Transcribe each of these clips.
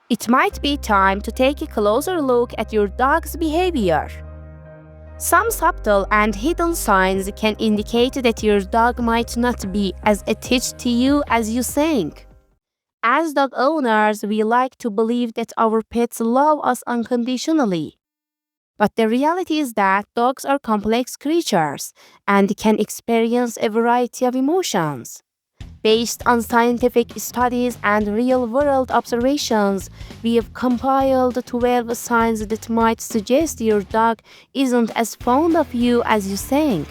It might be time to take a closer look at your dog's behavior. Some subtle and hidden signs can indicate that your dog might not be as attached to you as you think. As dog owners, we like to believe that our pets love us unconditionally. But the reality is that dogs are complex creatures and can experience a variety of emotions. Based on scientific studies and real-world observations, we have compiled 12 signs that might suggest your dog isn't as fond of you as you think.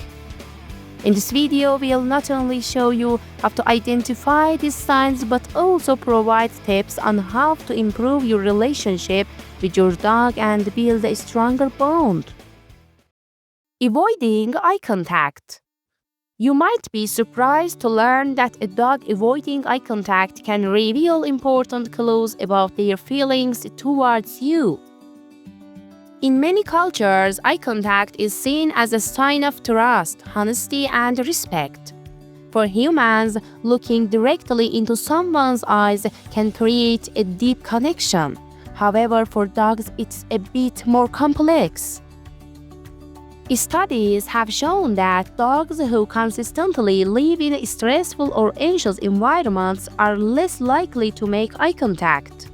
In this video, we'll not only show you how to identify these signs but also provide tips on how to improve your relationship with your dog and build a stronger bond. Avoiding eye contact. You might be surprised to learn that a dog avoiding eye contact can reveal important clues about their feelings towards you. In many cultures, eye contact is seen as a sign of trust, honesty, and respect. For humans, looking directly into someone's eyes can create a deep connection. However, for dogs, it's a bit more complex. Studies have shown that dogs who consistently live in stressful or anxious environments are less likely to make eye contact.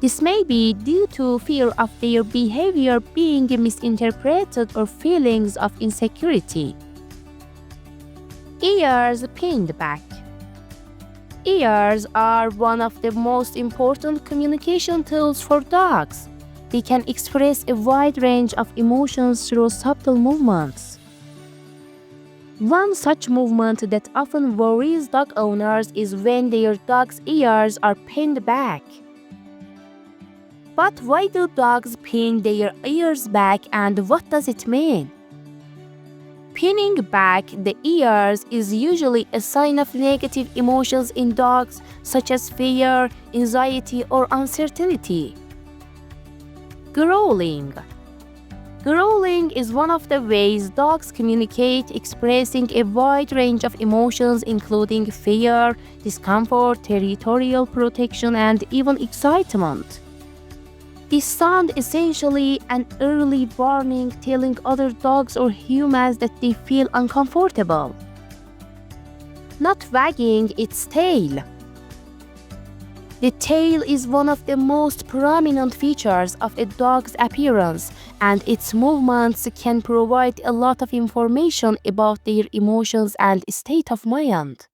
This may be due to fear of their behavior being misinterpreted or feelings of insecurity. Ears pinned back. Ears are one of the most important communication tools for dogs. They can express a wide range of emotions through subtle movements. One such movement that often worries dog owners is when their dog's ears are pinned back. But why do dogs pin their ears back, and what does it mean? Pinning back the ears is usually a sign of negative emotions in dogs, such as fear, anxiety, or uncertainty. Growling. Growling is one of the ways dogs communicate, expressing a wide range of emotions including fear, discomfort, territorial protection, and even excitement. This sound is essentially an early warning telling other dogs or humans that they feel uncomfortable. Not wagging its tail. The tail is one of the most prominent features of a dog's appearance, and its movements can provide a lot of information about their emotions and state of mind.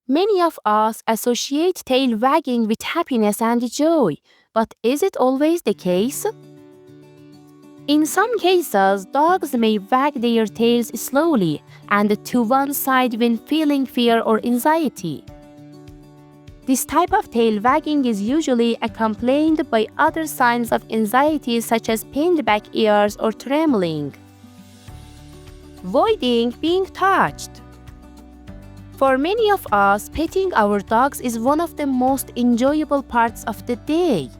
Many of us associate tail wagging with happiness and joy, but is it always the case? In some cases, dogs may wag their tails slowly and to one side when feeling fear or anxiety. This type of tail wagging is usually accompanied by other signs of anxiety such as pinned back ears or trembling. Avoiding being touched. For many of us, petting our dogs is one of the most enjoyable parts of the day.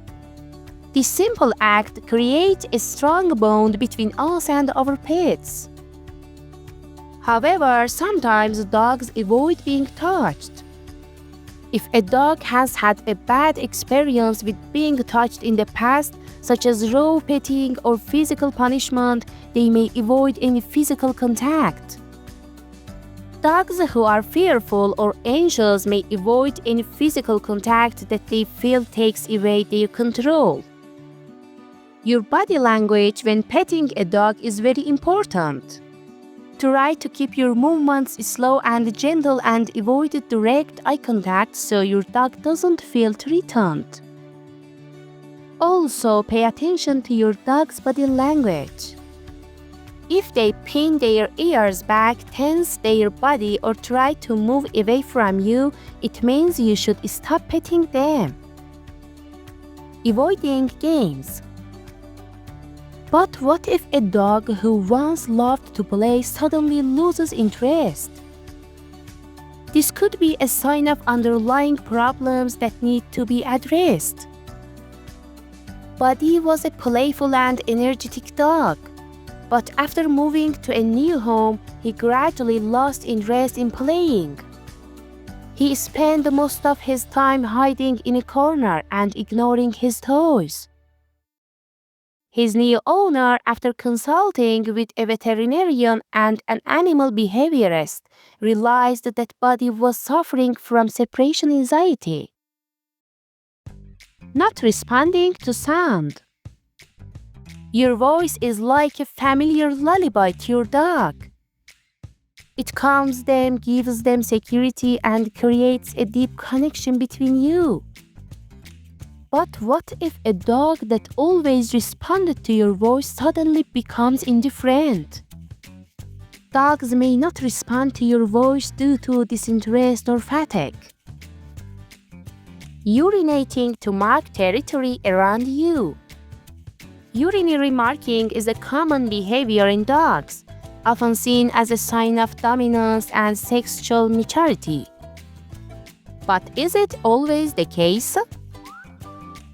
This simple act creates a strong bond between us and our pets. However, sometimes dogs avoid being touched. If a dog has had a bad experience with being touched in the past, such as raw petting or physical punishment, they may avoid any physical contact. Dogs who are fearful or anxious may avoid any physical contact that they feel takes away their control. Your body language when petting a dog is very important. Try to keep your movements slow and gentle and avoid direct eye contact so your dog doesn't feel threatened. Also, pay attention to your dog's body language. If they pin their ears back, tense their body, or try to move away from you, it means you should stop petting them. Avoiding games. But what if a dog who once loved to play suddenly loses interest? This could be a sign of underlying problems that need to be addressed. Buddy was a playful and energetic dog, but after moving to a new home, he gradually lost interest in playing. He spent most of his time hiding in a corner and ignoring his toys. His new owner, after consulting with a veterinarian and an animal behaviorist, realized that Buddy was suffering from separation anxiety. Not responding to sound. Your voice is like a familiar lullaby to your dog. It calms them, gives them security, and creates a deep connection between you. But what if a dog that always responded to your voice suddenly becomes indifferent? Dogs may not respond to your voice due to disinterest or fatigue. Urinating to mark territory around you. Urinary marking is a common behavior in dogs, often seen as a sign of dominance and sexual maturity. But is it always the case?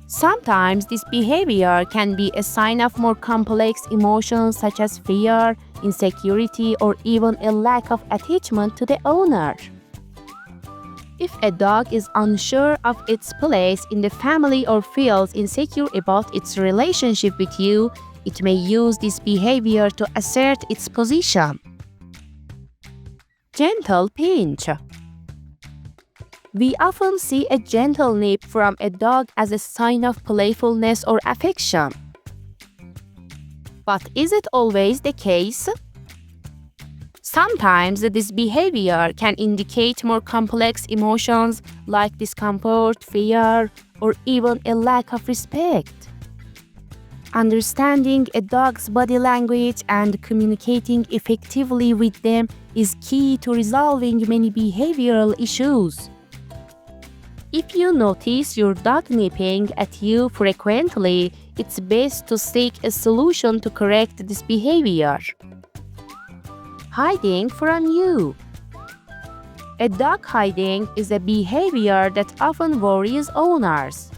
Sometimes this behavior can be a sign of more complex emotions such as fear, insecurity, or even a lack of attachment to the owner. If a dog is unsure of its place in the family or feels insecure about its relationship with you, it may use this behavior to assert its position. Gentle pinch. We often see a gentle nip from a dog as a sign of playfulness or affection. But is it always the case? Sometimes this behavior can indicate more complex emotions like discomfort, fear, or even a lack of respect. Understanding a dog's body language and communicating effectively with them is key to resolving many behavioral issues. If you notice your dog nipping at you frequently, it's best to seek a solution to correct this behavior. Hiding from you. A dog hiding is a behavior that often worries owners.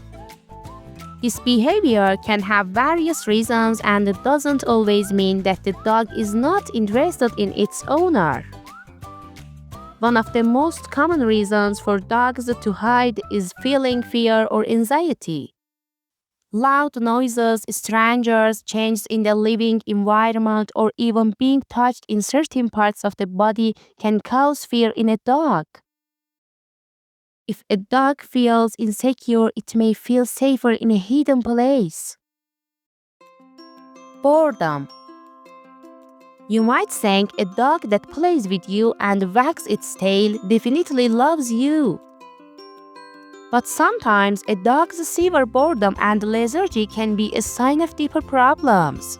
This behavior can have various reasons and it doesn't always mean that the dog is not interested in its owner. One of the most common reasons for dogs to hide is feeling fear or anxiety. Loud noises, strangers, changes in the living environment, or even being touched in certain parts of the body can cause fear in a dog. If a dog feels insecure, it may feel safer in a hidden place. Boredom. You might think a dog that plays with you and wags its tail definitely loves you. But sometimes a dog's severe boredom and lethargy can be a sign of deeper problems.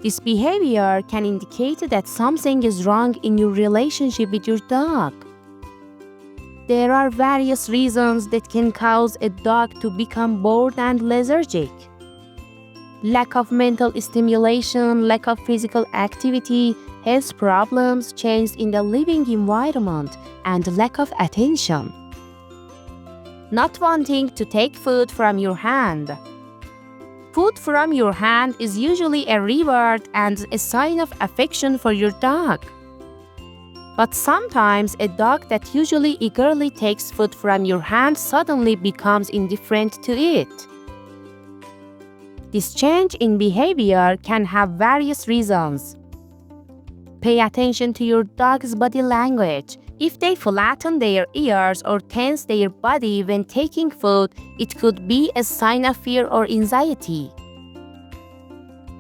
This behavior can indicate that something is wrong in your relationship with your dog. There are various reasons that can cause a dog to become bored and lethargic. Lack of mental stimulation, lack of physical activity, health problems, change in the living environment, and lack of attention. Not wanting to take food from your hand. Food from your hand is usually a reward and a sign of affection for your dog. But sometimes a dog that usually eagerly takes food from your hand suddenly becomes indifferent to it. This change in behavior can have various reasons. Pay attention to your dog's body language. If they flatten their ears or tense their body when taking food, it could be a sign of fear or anxiety.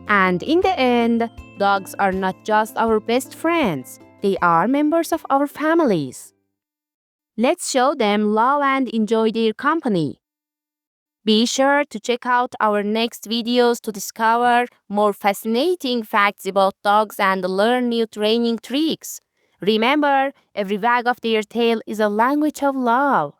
And in the end, dogs are not just our best friends. They are members of our families. Let's show them love and enjoy their company. Be sure to check out our next videos to discover more fascinating facts about dogs and learn new training tricks. Remember, every wag of their tail is a language of love.